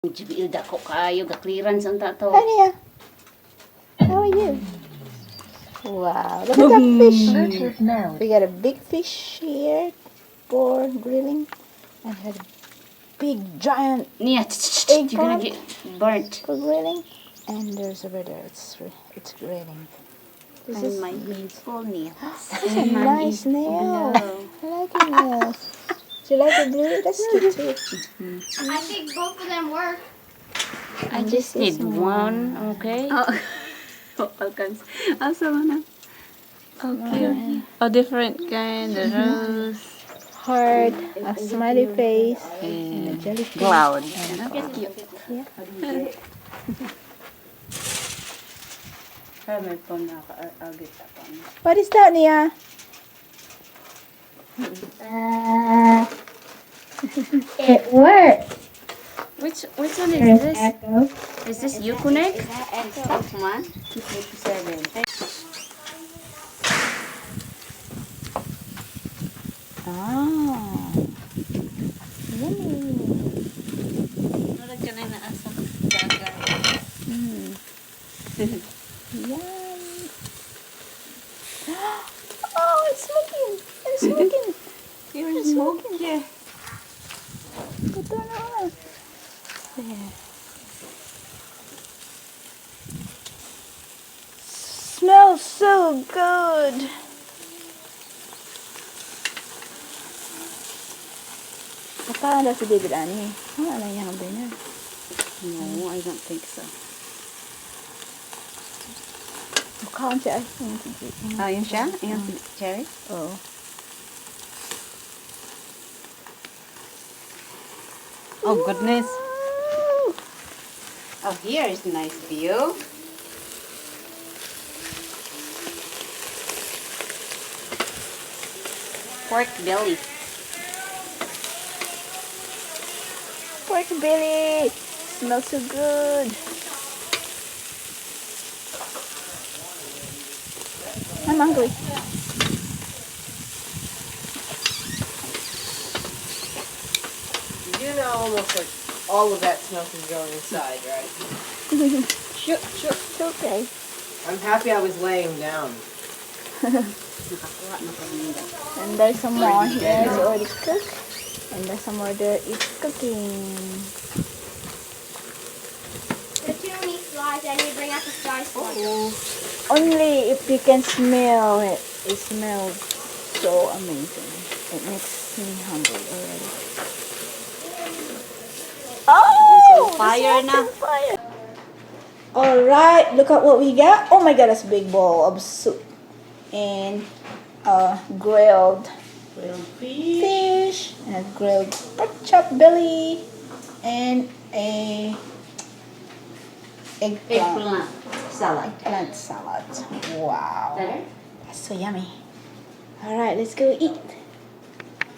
Jibil dako kayo ga-clearance ang tato. Hi, Nia. How are you? Wow, look at that fish. We got a big fish here for grilling. And a big giant Nia, you're gonna eggplant get burnt. for grilling. And there's over there, it's grilling. This is my beautiful nails. That's a nice nail. I like your nails. Do you like the blue? That's cute too. I think both of them work. I just need one, okay? All kinds. Asa man na? Okay. A different kind. The rose. Heart, a smiley face, and a jellyfish. Cloud. Yeah. May phone na agit ako. What is that, Nia? It works. Which one is this? Echo. Is this Yukunek? Is that Echo? Man, 257. Ah. Yummy. Murag ka na naasa. Dagat. Mm. Yum. Oh, it's smoking. It's smoking. You're smoking. Yeah. Ito na. There. Smells so good. Akala daw si David Ani. Ano niya ang dinner? No, I don't think so. Mukhaan siya. Ah, yun siya? Yung cherry? Oo. Oh, goodness. Oh, here is a nice view. Pork belly. Pork belly. Smells so good. I'm hungry. You know, almost like all of that smoke is going inside, right? Sure. It's okay. I'm happy I was laying down. And there's some more here. It's already cooked. And there's some more there. It's cooking. The two meat slides, I need to bring out the slice one. Only if you can smell it. It smells so amazing. It makes me hungry already. Oh! Fire na. Fire. Alright, look at what we got. Oh my god, that's a big bowl of soup. And grilled fish. And a grilled pork chop belly. And a eggplant Salad. salad. Wow. Better? That's so yummy. Alright, let's go eat.